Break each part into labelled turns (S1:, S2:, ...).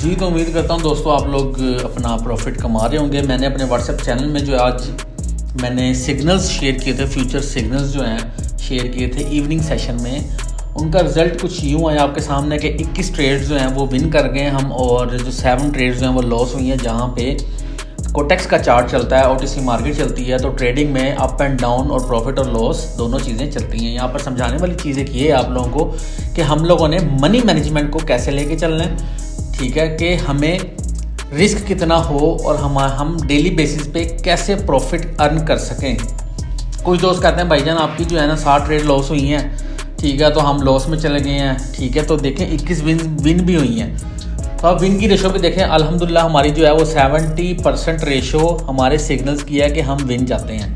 S1: जी तो उम्मीद करता हूँ दोस्तों आप लोग अपना प्रॉफिट कमा रहे होंगे। मैंने अपने व्हाट्सएप चैनल में जो आज मैंने सिग्नल्स शेयर किए थे, फ्यूचर सिग्नल्स जो हैं शेयर किए थे इवनिंग सेशन में, उनका रिज़ल्ट कुछ यूँ है आपके सामने कि 21 ट्रेड्स जो हैं वो विन कर गए हम, और जो 7 ट्रेड्स जो हैं वो लॉस हुई हैं। जहाँ पे कोटेक्स का चार्ट चलता है, OTC मार्केट चलती है, तो ट्रेडिंग में अप एंड डाउन और प्रॉफिट और लॉस दोनों चीज़ें चलती हैं। यहाँ पर समझाने वाली चीज़ एक ये है आप लोगों को कि हम लोगों ने मनी मैनेजमेंट को कैसे लेके चलना है, ठीक है, कि हमें रिस्क कितना हो और हम डेली बेसिस पे कैसे प्रॉफिट अर्न कर सकें। कुछ दोस्त कहते हैं भाईजान आपकी जो है ना 60 ट्रेड लॉस हुई हैं, ठीक है, तो हम लॉस में चले गए हैं, ठीक है, तो देखें 21 विन भी हुई हैं। तो आप विन की रेशो भी देखें, अल्हम्दुलिल्लाह हमारी जो है वो 70% रेशो हमारे सिग्नल्स की है कि हम विन जाते हैं।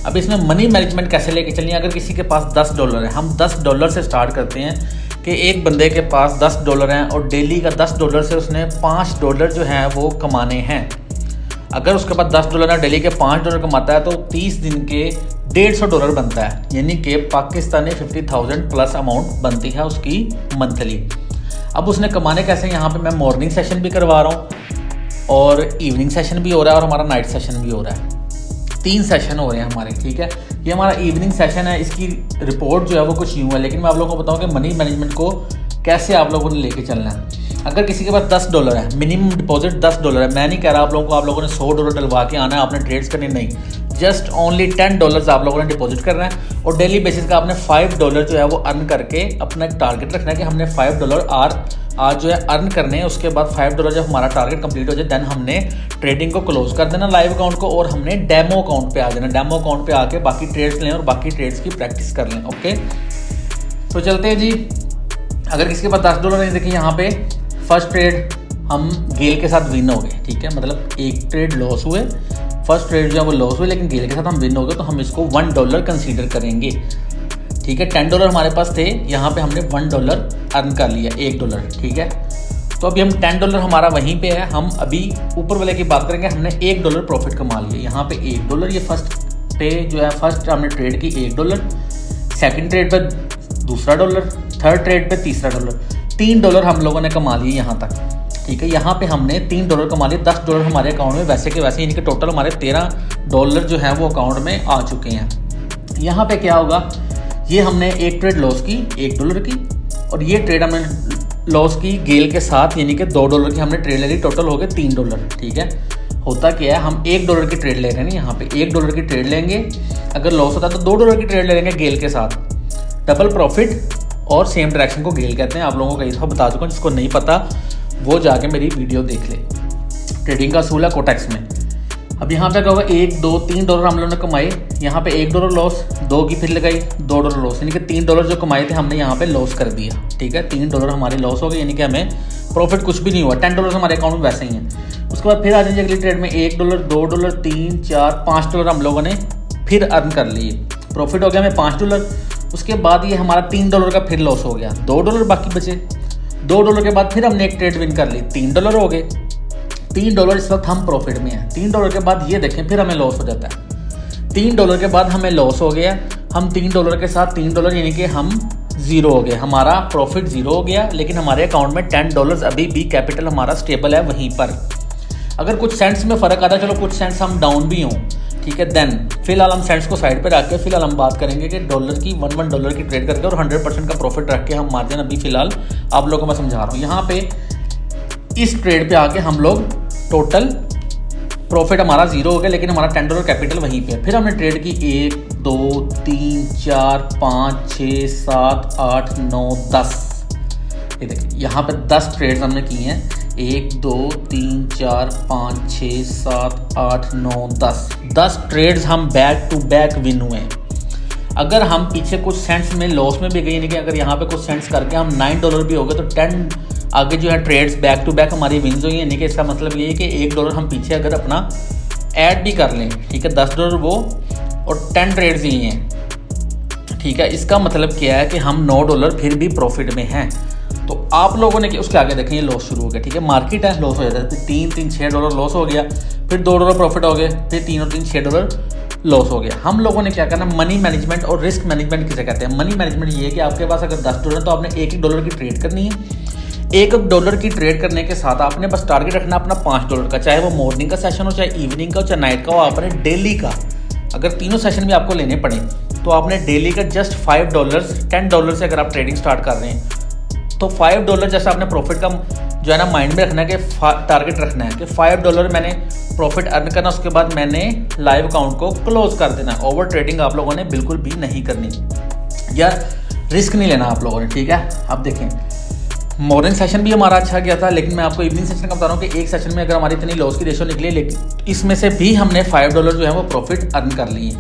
S1: अब इसमें मनी मैनेजमेंट कैसे लेके चलिए। अगर किसी के पास $10 है, हम $10 से स्टार्ट करते हैं कि एक बंदे के पास $10 हैं और डेली का $10 से उसने $5 जो हैं वो कमाने हैं। अगर उसके पास $10 है, डेली के $5 कमाता है, तो 30 दिन के $150 बनता है, यानी कि पाकिस्तानी 50,000 प्लस अमाउंट बनती है उसकी मंथली। अब उसने कमाने कैसे, यहाँ पे मैं मॉर्निंग सेशन भी करवा रहा हूँ और इवनिंग सेशन भी हो रहा है और हमारा नाइट सेशन भी हो रहा है। 3 सेशन हो रहे हैं हमारे, ठीक है। ये हमारा इवनिंग सेशन है, इसकी रिपोर्ट जो है वो कुछ यूँ है, लेकिन मैं आप लोगों को बताऊँ कि मनी मैनेजमेंट को कैसे आप लोगों ने लेके चलना है। अगर किसी के पास $10 है, मिनिमम डिपॉजिट $10 है, मैं नहीं कह रहा आप लोगों ने $100 डलवा के आना है, आपने ट्रेड्स करने नहीं, जस्ट ओनली $10 आप लोगों ने डिपॉजिट करना है और डेली बेसिस का आपने $5 जो है वो अर्न करके अपना एक टारगेट रखना है कि हमने $5 आज जो है अर्न करने हैं। उसके बाद $5 जब हमारा टारगेट कंप्लीट हो जाए, देन हमने ट्रेडिंग को क्लोज कर देना लाइव अकाउंट को, और हमने डेमो अकाउंट पे आ जाना। डेमो अकाउंट पे आके बाकी ट्रेड्स लें और बाकी ट्रेड्स की प्रैक्टिस कर लें। ओके, तो चलते हैं जी। अगर किसी के पास $10 नहीं, देखिए यहाँ पे फर्स्ट ट्रेड हम गेल के साथ विन हो गए, ठीक है, मतलब एक ट्रेड लॉस हुए, फर्स्ट ट्रेड जो है वो लॉस हुए, लेकिन गेल के साथ हम विन हो गए, तो हम इसको $1 कंसीडर करेंगे, ठीक है। $10 हमारे पास थे, यहाँ पे हमने $1 अर्न कर लिया, $1, ठीक है। तो अभी हम $10 हमारा वहीं पे है, हम अभी ऊपर वाले की बात करेंगे। हमने $1 प्रॉफिट कमा लिया, यहाँ पे $1, ये फर्स्ट पे जो है फर्स्ट हमने ट्रेड की $1, सेकंड ट्रेड पे $2, थर्ड ट्रेड पे $3, $3 हम लोगों ने कमा लिए यहाँ तक, ठीक है। यहाँ पे हमने $3 कमा लिए, $10 हमारे अकाउंट में वैसे के वैसे, यानी कि टोटल हमारे $13 जो है वो अकाउंट में आ चुके हैं। यहाँ पे क्या होगा, ये हमने एक ट्रेड लॉस की $1 की, और ये ट्रेड हमने लॉस की गेल के साथ, यानी कि $2 की हमने ट्रेड ले ली, टोटल हो गए $3, ठीक है। होता क्या है, हम $1 की ट्रेड ले रहे हैं, यहाँ पे $1 की ट्रेड लेंगे, अगर लॉस होता है तो $2 की ट्रेड ले लेंगे गेल के साथ, डबल प्रॉफिट और सेम डायरेक्शन को गेल कहते हैं। आप लोगों को कई दफ़ा बता चुका हूँ, जिसको नहीं पता वो जाके मेरी वीडियो देख ले। ट्रेडिंग का असूल है कोटेक्स में। अब यहाँ पे क्या होगा, $1, $2, $3 हम लोगों ने कमाए, यहाँ पे $1 लॉस, 2 की फिर लगाई, $2 लॉस, यानी कि $3 जो कमाए थे हमने यहाँ पे लॉस कर दिया, ठीक है। $3 हमारे लॉस हो गए, यानी कि हमें प्रॉफिट कुछ भी नहीं हुआ। $10 हमारे अकाउंट में वैसे ही हैं। उसके बाद फिर आ जाएंगे अगली ट्रेड में $1, $2, $3, $4, $5 हम लोगों ने फिर अर्न कर लिए, प्रॉफिट हो गया हमें $5। उसके बाद ये हमारा $3 का फिर लॉस हो गया, $2 बाकी बचे। $2 के बाद फिर हमने एक ट्रेड विन कर ली, $3 हो गए। $3 इस वक्त हम प्रॉफिट में हैं। $3 के बाद ये देखें फिर हमें लॉस हो जाता है। $3 के बाद हमें लॉस हो गया, हम $3 के साथ $3 यानी कि हम 0 हो गए, हमारा प्रॉफिट 0 हो गया, लेकिन हमारे अकाउंट में $10 अभी भी कैपिटल हमारा स्टेबल है वहीं पर। अगर कुछ सेंट्स में फ़र्क आता है, चलो कुछ सेंट्स हम डाउन भी हों, ठीक है, देन फिलहाल हम सेंट्स को साइड पे रख के फिलहाल हम बात करेंगे कि डॉलर की $1 की ट्रेड करके और 100% का प्रॉफिट रख के हम मार्जिन अभी फिलहाल आप लोगों को मैं समझा रहा हूँ। यहाँ पे इस ट्रेड पे आके हम लोग टोटल प्रॉफिट हमारा 0 हो गया, लेकिन हमारा $10 कैपिटल वहीं पे है। फिर हमने ट्रेड की 1, 2, 3, 4, 5, 6, 7, 8, 9, 10, ये देखिए यहाँ पे 10 ट्रेड्स हमने की हैं, 1, 2, 3, 4, 5, 6, 7, 8, 9, 10 ट्रेड्स हम बैक टू बैक विन हुए हैं। अगर हम पीछे कुछ सेंट्स में लॉस में भी गए, यानी कि अगर यहाँ पे कुछ सेंट्स करके हम $9 भी हो गए, तो 10 आगे जो है ट्रेड्स बैक टू बैक हमारी विन्स हुई, यानी कि इसका मतलब ये है कि $1 हम पीछे अगर अपना ऐड भी कर लें, ठीक है, $10 वो और 10 ट्रेड्स ही हैं, ठीक है। इसका मतलब क्या है कि हम $9 फिर भी प्रॉफिट में हैं। तो आप लोगों ने उसके आगे देखें, ये लॉस शुरू हो गया, ठीक है, मार्केट है, लॉस हो जाता है, फिर $3, $6 लॉस हो गया, फिर $2 प्रॉफिट हो गए, फिर 3 और 3 $6 लॉस हो गया। हम लोगों ने क्या करना, मनी मैनेजमेंट और रिस्क मैनेजमेंट किसे कहते हैं। मनी मैनेजमेंट ये है कि आपके पास अगर $10 है तो आपने $1 की ट्रेड करनी है, $1 की ट्रेड करने के साथ आपने बस टारगेट रखना अपना $5 का, चाहे वो मॉर्निंग का सेशन हो, चाहे इवनिंग का हो, चाहे नाइट का हो। आपने डेली का अगर तीनों सेशन भी आपको लेने पड़े तो आपने डेली का जस्ट $5 $10 से अगर आप ट्रेडिंग स्टार्ट कर रहे हैं तो $5 जैसा आपने प्रॉफिट का जो है ना माइंड में रखना है कि टारगेट रखना है कि $5 मैंने प्रॉफिट अर्न करना, उसके बाद मैंने लाइव अकाउंट को क्लोज कर देना है। ओवर ट्रेडिंग आप लोगों ने बिल्कुल भी नहीं करनी या रिस्क नहीं लेना आप लोगों ने, ठीक है। अब देखें मॉर्निंग सेशन भी हमारा अच्छा गया था, लेकिन मैं आपको इवनिंग सेशन का बता रहा हूँ कि एक सेशन में अगर हमारी इतनी लॉस की रेशो निकली, लेकिन इसमें से भी हमने $5 जो है वो प्रॉफिट अर्न कर लिए।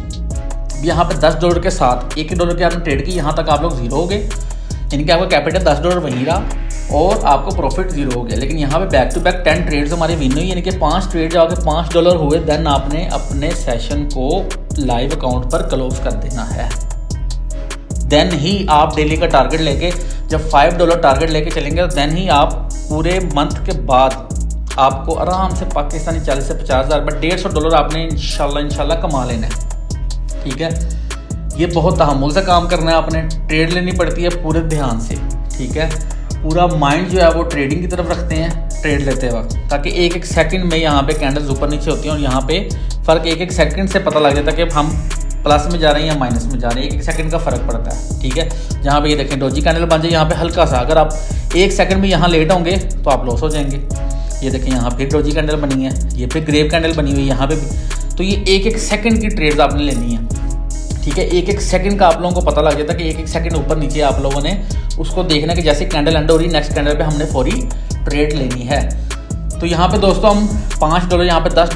S1: यहाँ पे $10 के साथ $1 के आपने ट्रेड की, यहाँ तक आप लोग जीरो हो गए, यानी कि आपका कैपिटल $10 वहीं रहा और आपको प्रॉफिट जीरो हो गया। लेकिन यहाँ पे बैक टू बैक 10 ट्रेड्स हमारे विन हुई, यानी कि 5 ट्रेड जाके $5 हुए। देन आपने अपने सेशन को लाइव अकाउंट पर क्लोज कर देना है। देन ही आप डेली का टारगेट लेके जब $5 टारगेट लेके चलेंगे तो देन ही आप पूरे मंथ के बाद आपको आराम से पाकिस्तानी 40 से 50 हज़ार बट $150 आपने इंशाल्लाह कमा लेना है, ठीक है। ये बहुत तहम्मुल से काम करना है, आपने ट्रेड लेनी पड़ती है पूरे ध्यान से, ठीक है। पूरा माइंड जो है वो ट्रेडिंग की तरफ रखते हैं ट्रेड लेते वक्त, ताकि एक एक सेकंड में यहाँ पे कैंडल्स ऊपर नीचे होती हैं और यहाँ पे फ़र्क एक एक सेकंड से पता लग जाता है कि हम प्लस में जा रहे हैं या माइनस में जा रहे हैं। एक एक सेकंड का फ़र्क पड़ता है, ठीक है। जहाँ पे ये देखें डोजी कैंडल बन जाए यहाँ पे हल्का सा, अगर आप एक सेकंड में यहाँ लेट होंगे तो आप लॉस हो जाएंगे। ये देखें यहाँ फिर डोजी कैंडल बनी है, ये फिर ग्रेव कैंडल बनी हुई है यहाँ पे भी। तो ये एक एक सेकंड की ट्रेड्स आपने लेनी है, ठीक है। एक एक सेकंड का आप लोगों को पता लग जाता है कि एक एक सेकंड ऊपर नीचे आप लोगों ने उसको देखना कि जैसे कैंडल एंड हो रही नेक्स्ट कैंडल पे हमने फौरी ट्रेड लेनी है। तो यहाँ पे दोस्तों हम $5 यहाँ पे $10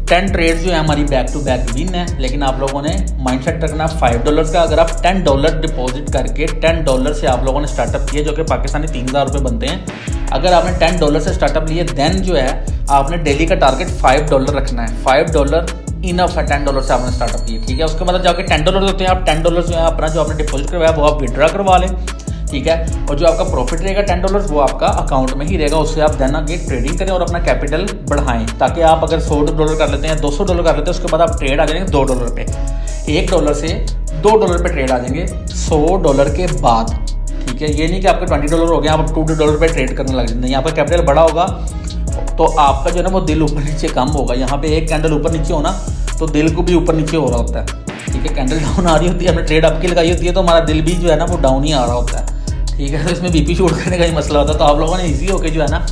S1: 10 ट्रेड्स जो है हमारी बैक टू बैक विन है। लेकिन आप लोगों ने माइंडसेट रखना $5 का। अगर आप $10 डिपॉजिट करके $10 से आप लोगों ने स्टार्टअप किया, जो कि पाकिस्तानी 3000 रुपये बनते हैं, अगर आपने $10 से स्टार्टअप लिए देन जो है आपने डेली का टारगेट $5 रखना है। $5 इनफ है $10 से आपने स्टार्टअप किया, ठीक है। उसके बाद जाके $10 होते हैं, आप $10 जो है अपना जो आपने डिपॉजिट करवाया वो आप विड्रॉ करवा लें, ठीक है। और जो आपका प्रॉफिट रहेगा $10 वो आपका अकाउंट में ही रहेगा, उससे आप देन आगे ट्रेडिंग करें और अपना कैपिटल बढ़ाएं, ताकि आप अगर $100 कर लेते हैं या $200 कर लेते हैं, उसके बाद आप ट्रेड आ जाएंगे $2 पे। $1 से $2 पे ट्रेड आ जाएंगे $100 के बाद, ठीक है। ये नहीं कि आपके $20 हो गया आप $2 पे ट्रेड करने लग जाते हैं। आपका कैपिटल बड़ा होगा तो आपका जो है ना वो दिल ऊपर नीचे कम होगा। यहाँ पे एक कैंडल ऊपर नीचे होना तो दिल को भी ऊपर नीचे हो रहा होता है, ठीक है। कैंडल डाउन आ रही होती है, हमने ट्रेड अप की लगाई होती है तो हमारा दिल भी जो है ना वो डाउन ही आ रहा होता है, ठीक है। तो इसमें बीपी शूट करने का ही मसला होता है। तो आप लोगों ने ईजी होकर जो है ना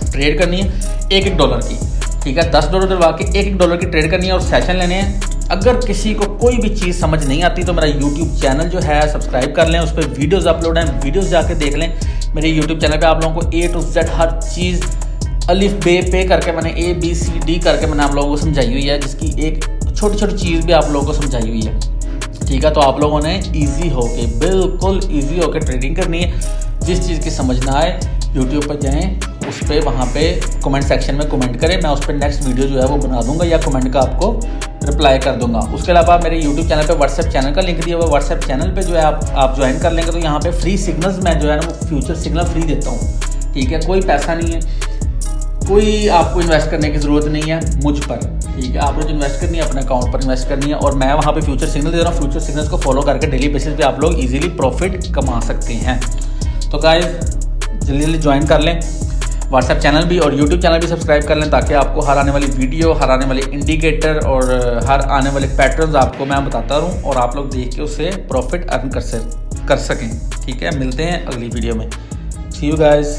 S1: ट्रेड करनी है $1 की, ठीक है। $10 डलवा के $1 की ट्रेड करनी है और सेशन लेने हैं। अगर किसी को कोई भी चीज़ समझ नहीं आती तो मेरा यूट्यूब चैनल जो है सब्सक्राइब कर लें, उस पर वीडियोज़ अपलोड हैं, वीडियोज़ जाके देख लें। मेरे यूट्यूब चैनल पर आप लोगों को A to Z हर चीज़ अलिफ बे पे करके मैंने ABCD करके मैंने आप लोगों को समझाई हुई है, जिसकी एक छोटी छोटी चीज़ भी आप लोगों को समझाई हुई है, ठीक है। तो आप लोगों ने इजी होके बिल्कुल इजी होके ट्रेडिंग करनी है। जिस चीज़ की समझ ना आए यूट्यूब पर जाएं, उस पर वहाँ पे कमेंट सेक्शन में कमेंट करें, मैं उस पर नेक्स्ट वीडियो जो है वो बना दूंगा या कमेंट का आपको रिप्लाई कर दूंगा। उसके अलावा मेरे यूट्यूब चैनल पे व्हाट्सएप चैनल का लिंक दिया हुआ है, व्हाट्सएप चैनल पे जो है आप ज्वाइन कर लेंगे तो यहाँ पे फ्री सिग्नल्स मैं जो है ना वो फ्यूचर सिग्नल फ्री देता हूँ, ठीक है। कोई पैसा नहीं है, कोई आपको इन्वेस्ट करने की ज़रूरत नहीं है मुझ पर, ठीक है। आपने जो इन्वेस्ट करनी है अपने अकाउंट पर इन्वेस्ट करनी है और मैं वहाँ पे फ्यूचर सिग्नल दे रहा हूँ। फ्यूचर सिग्नल्स को फॉलो करके डेली बेसिस पे आप लोग इजीली प्रॉफिट कमा सकते हैं। तो गाइस जल्दी जल्दी ज्वाइन कर लें, व्हाट्सएप चैनल भी और यूट्यूब चैनल भी सब्सक्राइब कर लें, ताकि आपको हर आने वाली वीडियो, हर आने वाले इंडिकेटर और हर आने वाले पैटर्न्स आपको मैं बताता रहूँ और आप लोग देख के उससे प्रॉफिट अर्न कर सकें, ठीक है। मिलते हैं अगली वीडियो में। सी यू गाइस।